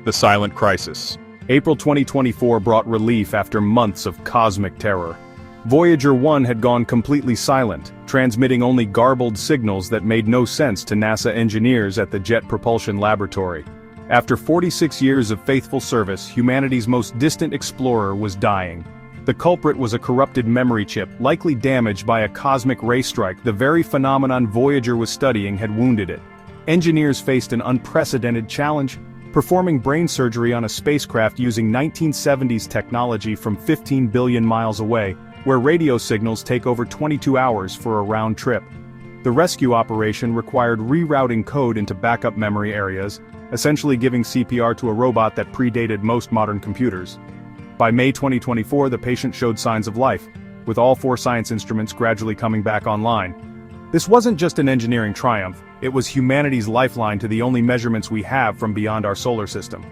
The Silent Crisis. April 2024 brought relief after months of cosmic terror. Voyager 1 had gone completely silent, transmitting only garbled signals that made no sense to NASA engineers at the Jet Propulsion Laboratory. After 46 years of faithful service, humanity's most distant explorer was dying. The culprit was a corrupted memory chip, likely damaged by a cosmic ray strike. The very phenomenon Voyager was studying had wounded it. Engineers faced an unprecedented challenge, performing brain surgery on a spacecraft using 1970s technology from 15 billion miles away, where radio signals take over 22 hours for a round trip. The rescue operation required rerouting code into backup memory areas, essentially giving CPR to a robot that predated most modern computers. By May 2024, the patient showed signs of life, with all 4 science instruments gradually coming back online. This wasn't just an engineering triumph, it was humanity's lifeline to the only measurements we have from beyond our solar system.